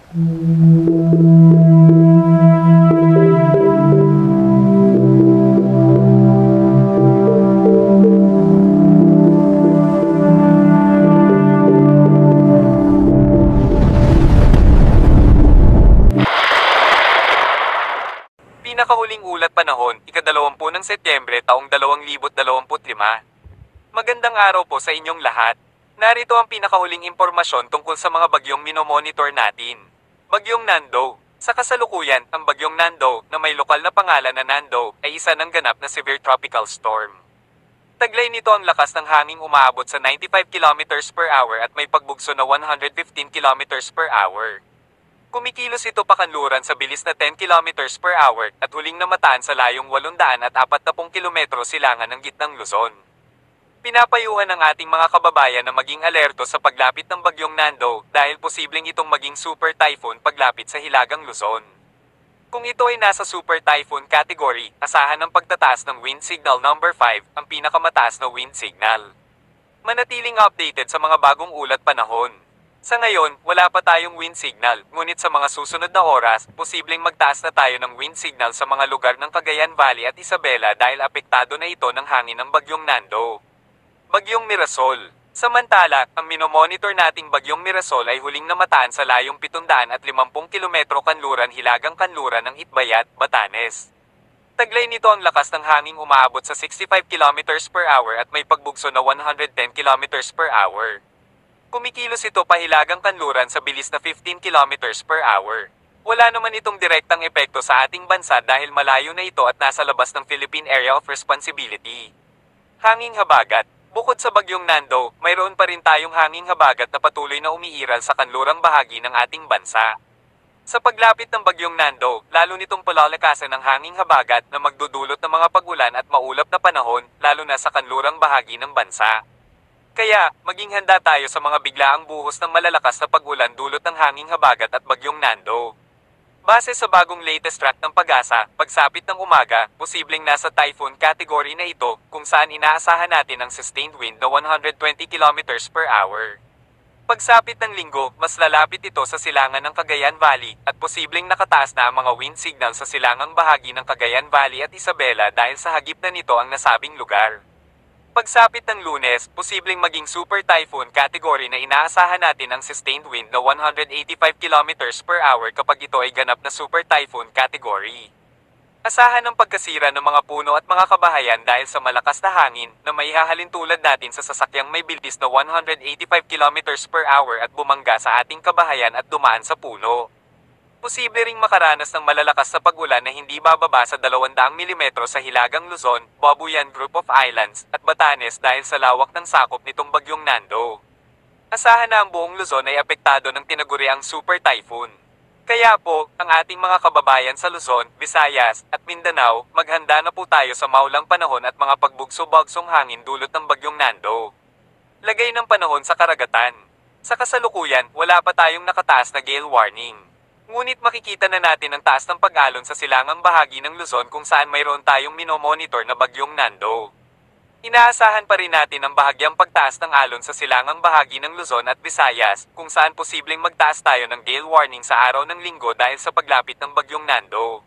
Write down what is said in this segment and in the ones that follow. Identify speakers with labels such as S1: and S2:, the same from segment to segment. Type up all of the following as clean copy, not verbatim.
S1: Pinakahuling ulat panahon, ika-20 ng Setyembre taong 2025. Magandang araw po sa inyong lahat. Narito ang pinakahuling impormasyon tungkol sa mga bagyong minomonitor natin. Bagyong Nando. Sa kasalukuyan, ang bagyong Nando, na may lokal na pangalan na Nando, ay isa ng ganap na severe tropical storm. Taglay nito ang lakas ng hanging umaabot sa 95 kilometers per hour at may pagbugso na 115 kilometers per hour. Kumikilos ito pakanluran sa bilis na 10 kilometers per hour at huling namataan sa layong 840 kilometro silangan ng gitnang Luzon. Pinapayuhan ng ating mga kababayan na maging alerto sa paglapit ng bagyong Nando dahil posibleng itong maging super typhoon paglapit sa hilagang Luzon. Kung ito ay nasa super typhoon category, asahan ang pagtataas ng wind signal number 5, ang pinakamataas na wind signal. Manatiling updated sa mga bagong ulat panahon. Sa ngayon, wala pa tayong wind signal, ngunit sa mga susunod na oras, posibleng magtaas na tayo ng wind signal sa mga lugar ng Cagayan Valley at Isabela dahil apektado na ito ng hangin ng bagyong Nando. Bagyong Mirasol. Samantala, ang minomonitor nating bagyong Mirasol ay huling namataan sa layong 750 kilometro kanluran hilagang kanluran ng Itbayat, Batanes. Taglay nito ang lakas ng hanging umaabot sa 65 kilometers per hour at may pagbugso na 110 kilometers per hour. Kumikilos ito pahilagang kanluran sa bilis na 15 kilometers per hour. Wala naman itong direktang epekto sa ating bansa dahil malayo na ito at nasa labas ng Philippine Area of Responsibility. Hanging habagat. Bukod sa bagyong Nando, mayroon pa rin tayong hanging habagat na patuloy na umiiral sa kanlurang bahagi ng ating bansa. Sa paglapit ng bagyong Nando, lalo nitong palalakasan ng hanging habagat na magdudulot ng mga pag-ulan at maulap na panahon, lalo na sa kanlurang bahagi ng bansa. Kaya, maging handa tayo sa mga biglaang buhos ng malalakas na pag-ulan dulot ng hanging habagat at bagyong Nando. Base sa bagong latest track ng Pag-asa, pagsapit ng umaga, posibleng nasa typhoon category na ito, kung saan inaasahan natin ang sustained wind na 120 km per hour. Pagsapit ng linggo, mas lalapit ito sa silangan ng Cagayan Valley, at posibleng nakataas na ang mga wind signal sa silangang bahagi ng Cagayan Valley at Isabela dahil sa hagip na nito ang nasabing lugar. Pagsapit ng Lunes, posibleng maging super typhoon category na inaasahan natin ang sustained wind na 185 km per hour kapag ito ay ganap na super typhoon category. Asahan ang pagkasira ng mga puno at mga kabahayan dahil sa malakas na hangin na maihahalin tulad natin sa sasakyang may bilis na 185 km per hour at bumangga sa ating kabahayan at dumaan sa puno. Posible ring makaranas ng malalakas na pag-ulan na hindi bababa sa 200 mm sa hilagang Luzon, Babuyan Group of Islands, at Batanes dahil sa lawak ng sakop nitong bagyong Nando. Asahan na ang buong Luzon ay apektado ng tinaguriang super typhoon. Kaya po, ang ating mga kababayan sa Luzon, Visayas, at Mindanao, maghanda na po tayo sa maulang panahon at mga pagbugso-bagsong hangin dulot ng bagyong Nando. Lagay ng panahon sa karagatan. Sa kasalukuyan, wala pa tayong nakataas na gale warning. Ngunit makikita na natin ang taas ng pag-alon sa silangang bahagi ng Luzon kung saan mayroon tayong minomonitor na bagyong Nando. Inaasahan pa rin natin ang bahagyang pagtaas ng alon sa silangang bahagi ng Luzon at Visayas, kung saan posibleng magtaas tayo ng gale warning sa araw ng linggo dahil sa paglapit ng bagyong Nando.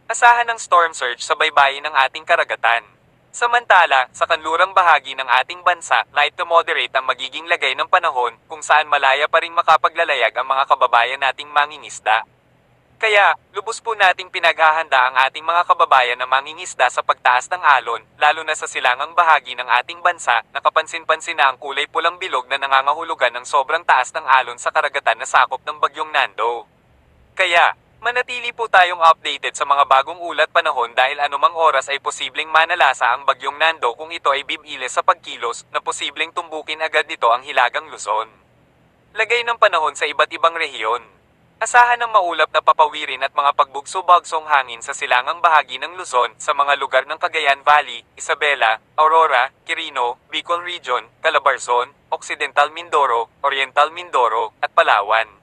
S1: Asahan ang storm surge sa baybayin ng ating karagatan. Samantala, sa kanlurang bahagi ng ating bansa, light to moderate ang magiging lagay ng panahon, kung saan malaya pa ring makapaglalayag ang mga kababayan nating mangingisda. Kaya, lubos po nating pinaghahanda ang ating mga kababayan na mangingisda sa pagtaas ng alon, lalo na sa silangang bahagi ng ating bansa, na kapansin-pansin na ang kulay pulang bilog na nangangahulugan ng sobrang taas ng alon sa karagatan na sakop ng bagyong Nando. Kaya, manatili po tayong updated sa mga bagong ulat panahon dahil anumang oras ay posibleng manalasa ang bagyong Nando kung ito ay bibilis sa pagkilos na posibleng tumbukin agad nito ang hilagang Luzon. Lagay ng panahon sa iba't ibang rehiyon. Asahan ng maulap na papawirin at mga pagbugso-bagsong hangin sa silangang bahagi ng Luzon sa mga lugar ng Cagayan Valley, Isabela, Aurora, Quirino, Bicol Region, Calabarzon, Occidental Mindoro, Oriental Mindoro, at Palawan.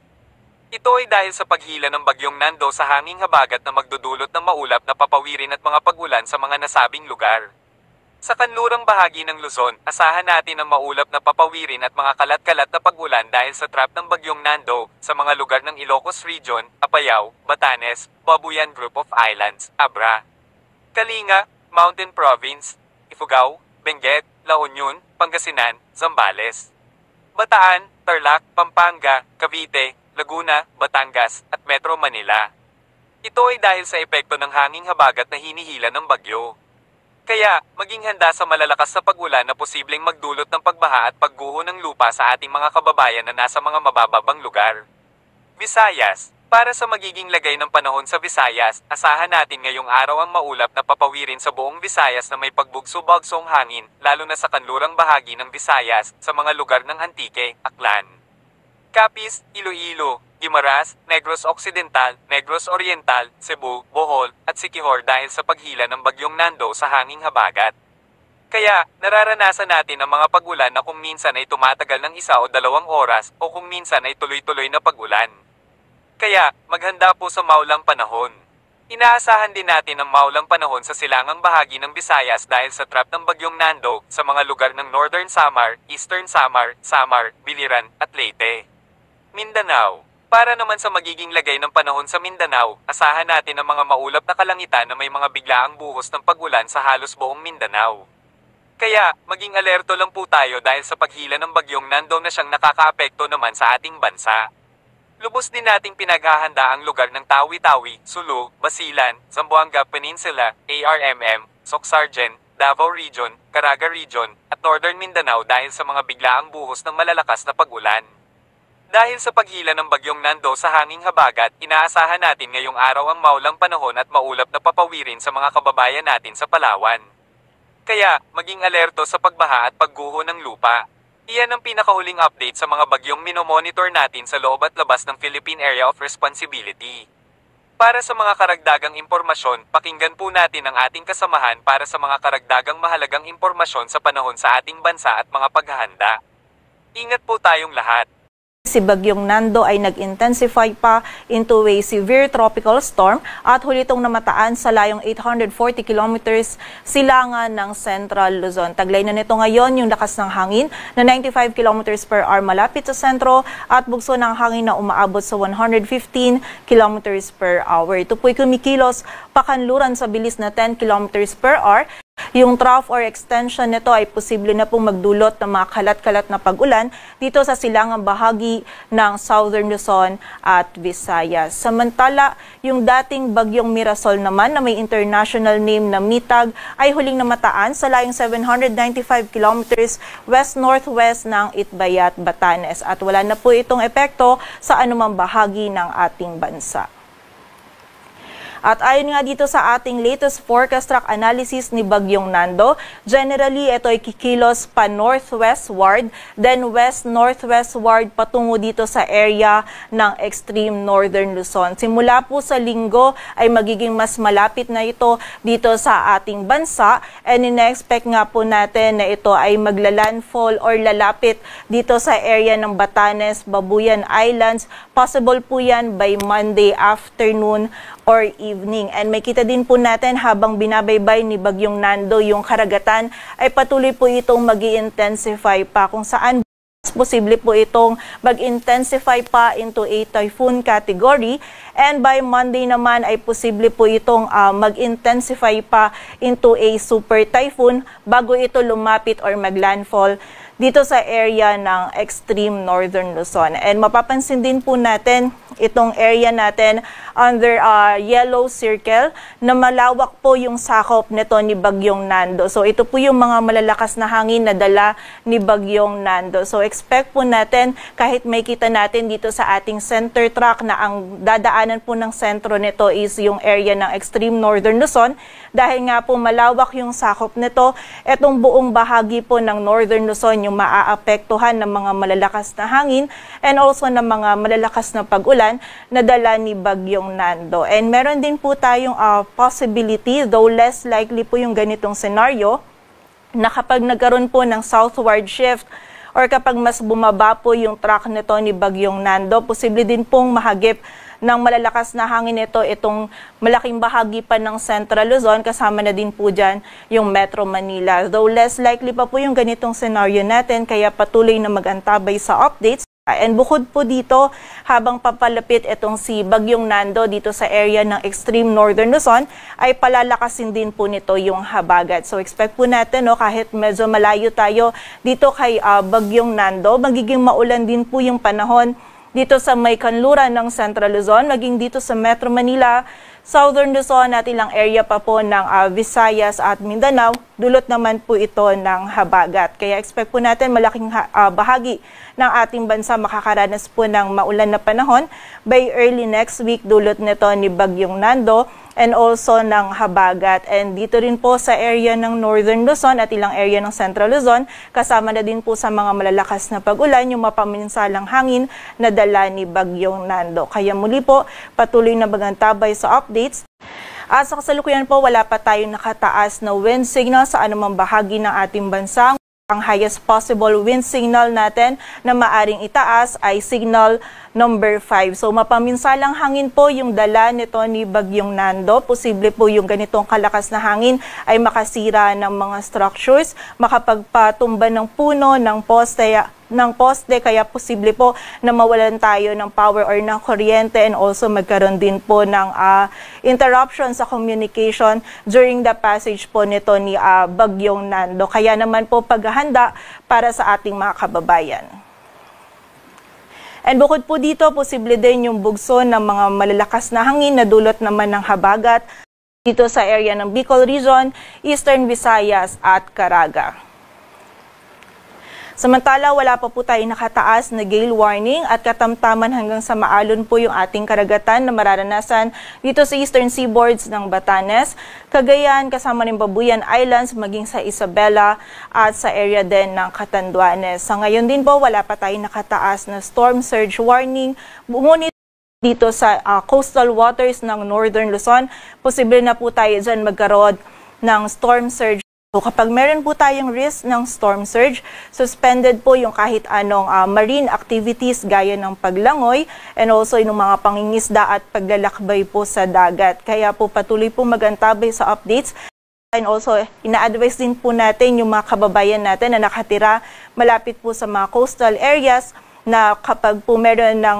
S1: Ito ay dahil sa paghila ng bagyong Nando sa hanging habagat na magdudulot ng maulap na papawirin at mga pag-ulan sa mga nasabing lugar. Sa kanlurang bahagi ng Luzon, asahan natin ang maulap na papawirin at mga kalat-kalat na pag-ulan dahil sa trap ng bagyong Nando sa mga lugar ng Ilocos Region, Apayao, Batanes, Babuyan Group of Islands, Abra, Kalinga, Mountain Province, Ifugao, Benguet, La Union, Pangasinan, Zambales, Bataan, Tarlac, Pampanga, Cavite, Laguna, Batangas, at Metro Manila. Ito ay dahil sa epekto ng hanging habagat na hinihila ng bagyo. Kaya, maging handa sa malalakas na pag-ulan na posibleng magdulot ng pagbaha at pagguho ng lupa sa ating mga kababayan na nasa mga mabababang lugar. Visayas. Para sa magiging lagay ng panahon sa Visayas, asahan natin ngayong araw ang maulap na papawirin sa buong Visayas na may pagbugso-bagsong hangin, lalo na sa kanlurang bahagi ng Visayas, sa mga lugar ng Antique, Aklan, Capiz, Iloilo, Guimaras, Negros Occidental, Negros Oriental, Cebu, Bohol, at Siquijor dahil sa paghila ng bagyong Nando sa hanging habagat. Kaya, nararanasan natin ang mga pag-ulan na kung minsan ay tumatagal ng 1 o 2 oras o kung minsan ay tuloy-tuloy na pag-ulan. Kaya, maghanda po sa maulang panahon. Inaasahan din natin ang maulang panahon sa silangang bahagi ng Visayas dahil sa trap ng bagyong Nando sa mga lugar ng Northern Samar, Eastern Samar, Biliran, at Leyte. Mindanao. Para naman sa magiging lagay ng panahon sa Mindanao, asahan natin ang mga maulap na kalangitan na may mga biglaang buhos ng pag-ulan sa halos buong Mindanao. Kaya, maging alerto lang po tayo dahil sa paghila ng bagyong Nando na siyang nakakaapekto naman sa ating bansa. Lubos din nating pinaghahanda ang lugar ng Tawi-Tawi, Sulu, Basilan, Zamboanga Peninsula, ARMM, Socsargen, Davao Region, Caraga Region, at Northern Mindanao dahil sa mga biglaang buhos ng malalakas na pag-ulan. Dahil sa paghila ng bagyong Nando sa hanging habagat, inaasahan natin ngayong araw ang maulang panahon at maulap na papawirin sa mga kababayan natin sa Palawan. Kaya, maging alerto sa pagbaha at pagguho ng lupa. Iyan ang pinakahuling update sa mga bagyong minomonitor natin sa loob at labas ng Philippine Area of Responsibility. Para sa mga karagdagang impormasyon, pakinggan po natin ang ating kasamahan para sa mga karagdagang mahalagang impormasyon sa panahon sa ating bansa at mga paghahanda. Ingat po tayong lahat.
S2: Si Bagyong Nando ay nag-intensify pa into a severe tropical storm at huli itong namataan sa layong 840 kilometers silangan ng Central Luzon. Taglay na nito ngayon yung lakas ng hangin na 95 kilometers per hour malapit sa sentro at bugso ng hangin na umaabot sa 115 kilometers per hour. Ito po'y kumikilos pakanluran sa bilis na 10 kilometers per hour. Yung trough or extension nito ay posible na pong magdulot ng mga kalat-kalat na pag-ulan dito sa silangang bahagi ng Southern Luzon at Visayas. Samantala, yung dating bagyong Mirasol naman na may international name na Mitag ay huling namataan sa layong 795 kilometers west-northwest ng Itbayat, Batanes at wala na po itong epekto sa anumang bahagi ng ating bansa. At ayon nga dito sa ating latest forecast track analysis ni Bagyong Nando, generally ito ay kikilos pa northwestward, then west-northwestward patungo dito sa area ng extreme northern Luzon. Simula po sa linggo ay magiging mas malapit na ito dito sa ating bansa and ina-expect nga po natin na ito ay maglalandfall or lalapit dito sa area ng Batanes, Babuyan Islands. Possible po yan by Monday afternoon or evening. And may kita din po natin habang binabaybay ni Bagyong Nando yung karagatan ay patuloy po itong mag-i-intensify pa kung saan posible po itong mag-intensify pa into a typhoon category and by Monday naman ay posible po itong mag-intensify pa into a super typhoon bago ito lumapit or maglandfall dito sa area ng extreme northern Luzon. And mapapansin din po natin itong area natin under yellow circle na malawak po yung sakop nito ni Bagyong Nando. So ito po yung mga malalakas na hangin na dala ni Bagyong Nando. So expect po natin kahit may kita natin dito sa ating center track na ang dadaanan po ng sentro nito is yung area ng extreme northern Luzon. Dahil nga po malawak yung sakop nito, etong buong bahagi po ng northern Luzon yung maaapektuhan ng mga malalakas na hangin and also ng mga malalakas na pag-ulan na dala ni Bagyong Nando. And meron din po tayong possibility, though less likely po yung ganitong scenario, na kapag nagkaroon po ng southward shift or kapag mas bumaba po yung track nito ni Bagyong Nando, posible din pong mahagip ng malalakas na hangin ito, itong malaking bahagi pa ng Central Luzon, kasama na din po dyan yung Metro Manila. Though less likely pa po yung ganitong scenario natin, kaya patuloy na mag-antabay sa updates. And bukod po dito, habang papalapit itong si Bagyong Nando dito sa area ng extreme northern Luzon, ay palalakasin din po nito yung habagat. So expect po natin, no, kahit medyo malayo tayo dito kay Bagyong Nando, magiging maulan din po yung panahon dito sa may kanluran ng Central Luzon, maging dito sa Metro Manila, Southern Luzon at ilang area pa po ng Visayas at Mindanao, dulot naman po ito ng habagat. Kaya expect po natin malaking bahagi ng ating bansa makakaranas po ng maulan na panahon by early next week, dulot nito ni Bagyong Nando and also ng habagat. And dito rin po sa area ng Northern Luzon at ilang area ng Central Luzon, kasama na din po sa mga malalakas na pag-ulan yung mapaminsalang hangin na dala ni Bagyong Nando. Kaya muli po, patuloy na magantabay sa updates. At sa kasalukuyan po, wala pa tayong nakataas na wind signal sa anumang bahagi ng ating bansa. Ang highest possible wind signal natin na maaring itaas ay signal number 5. So mapaminsalang hangin po yung dala nito ni Bagyong Nando. Posible po yung ganitong kalakas na hangin ay makasira ng mga structures, makapagpatumba ng puno, ng poste, kaya posible po na mawalan tayo ng power or ng kuryente, and also magkaroon din po ng interruption sa communication during the passage po nito ni Bagyong Nando. Kaya naman po paghahanda para sa ating mga kababayan. And bukod po dito, posible din yung bugso ng mga malalakas na hangin na dulot naman ng habagat dito sa area ng Bicol Region, Eastern Visayas at Caraga. Samantala, wala pa po tayo nakataas na gale warning at katamtaman hanggang sa maalon po yung ating karagatan na mararanasan dito sa eastern seaboards ng Batanes, Cagayan, kasama rin Babuyan Islands, maging sa Isabela at sa area din ng Catanduanes. Sa ngayon din po, wala pa tayo nakataas na storm surge warning. Ngunit dito sa coastal waters ng Northern Luzon, posible na po tayo dyan magkaroon ng storm surge. So kapag meron po tayong risk ng storm surge, suspended po yung kahit anong marine activities gaya ng paglangoy and also yung mga pangingisda at paglalakbay po sa dagat. Kaya po patuloy po magantabay sa updates. And also, ina-advise din po natin yung mga kababayan natin na nakatira malapit po sa mga coastal areas na kapag po meron ng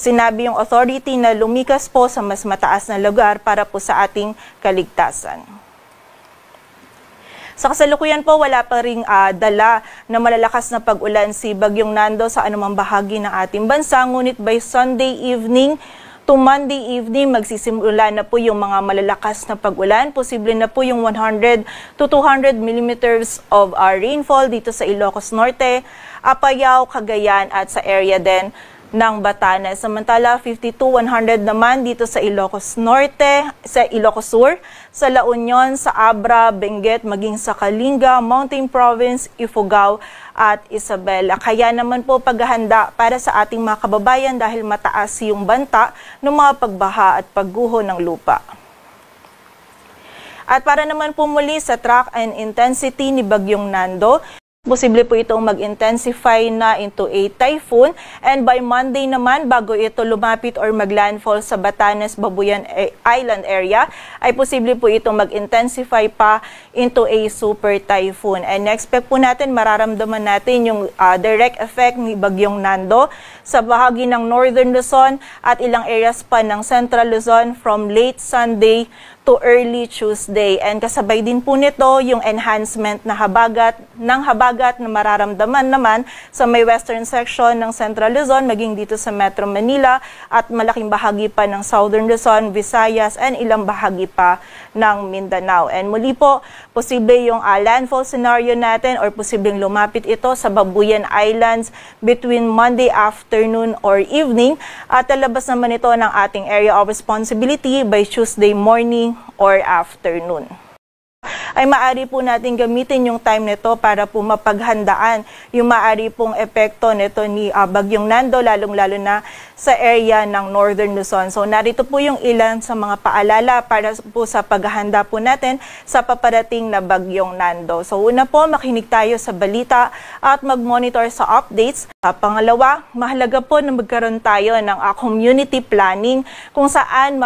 S2: sinabi yung authority na lumikas po sa mas mataas na lugar para po sa ating kaligtasan. Sa kasalukuyan po, wala pa ring dala na malalakas na pag-ulan si Bagyong Nando sa anumang bahagi ng ating bansa. Ngunit by Sunday evening to Monday evening, magsisimula na po yung mga malalakas na pag-ulan. Posible na po yung 100 to 200 millimeters of rainfall dito sa Ilocos Norte, Apayao, Cagayan at sa area din ng Batanes. Samantala, 50 to 100 naman dito sa Ilocos Norte, sa Ilocos Sur, sa La Union, sa Abra, Benguet, maging sa Kalinga, Mountain Province, Ifugao at Isabela. Kaya naman po paghahanda para sa ating mga kababayan dahil mataas yung banta ng mga pagbaha at pagguho ng lupa. At para naman po muli sa track and intensity ni Bagyong Nando, posible po itong mag-intensify na into a typhoon, and by Monday naman, bago ito lumapit or maglandfall sa Batanes, Babuyan Island area, ay posible po itong mag-intensify pa into a super typhoon. And expect po natin, mararamdaman natin yung direct effect ni Bagyong Nando sa bahagi ng Northern Luzon at ilang areas pa ng Central Luzon from late Sunday to early Tuesday. And kasabay din po nito yung enhancement na habagat na mararamdaman naman sa may western section ng Central Luzon, maging dito sa Metro Manila at malaking bahagi pa ng Southern Luzon, Visayas and ilang bahagi pa ng Mindanao. And muli po, posible yung landfall scenario natin or posibleng lumapit ito sa Babuyan Islands between Monday afternoon or evening at lalabas naman ito ng ating area of responsibility by Tuesday morning or afternoon. ay maaari po natin gamitin yung time nito para po mapaghandaan yung maaari pong epekto nito ni Bagyong Nando, lalong-lalo na sa area ng Northern Luzon. So narito po yung ilan sa mga paalala para po sa paghahanda po natin sa paparating na Bagyong Nando. So una po, makinig tayo sa balita at mag-monitor sa updates. Pangalawa, mahalaga po na magkaroon tayo ng community planning kung saan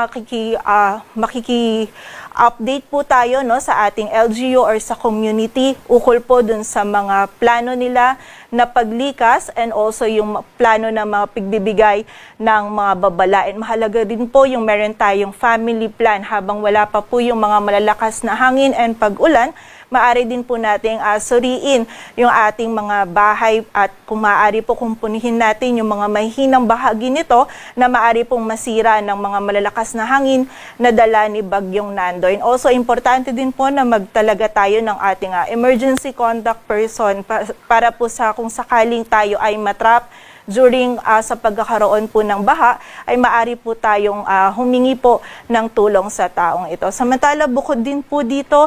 S2: update po tayo sa ating LGU or sa community ukol po dun sa mga plano nila na paglikas and also yung plano na mga pigbibigay ng mga babalain. Mahalaga din po yung meron tayong family plan habang wala pa po yung mga malalakas na hangin and pag-ulan. Maaari din po nating suriin yung ating mga bahay at kung maaari po kumpunihin natin yung mga mahihinang bahagi nito na maaari pong masira ng mga malalakas na hangin na dala ni Bagyong Nando. And also, importante din po na magtalaga tayo ng ating emergency contact person para po sa kung sakaling tayo ay matrap during sa pagkakaroon po ng baha, ay maaari po tayong humingi po ng tulong sa taong ito. Samantala, bukod din po dito,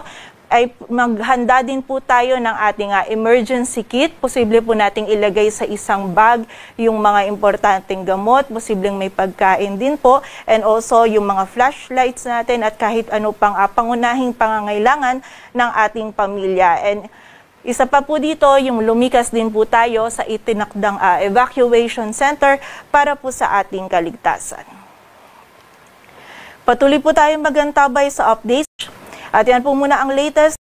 S2: ay maghanda din po tayo ng ating emergency kit. Posible po nating ilagay sa isang bag yung mga importanteng gamot, posibleng may pagkain din po, and also yung mga flashlights natin at kahit ano pang pangunahing pangangailangan ng ating pamilya. And isa pa po dito, yung lumikas din po tayo sa itinakdang evacuation center para po sa ating kaligtasan. Patuloy po tayong magantabay sa updates. At yan po muna ang latest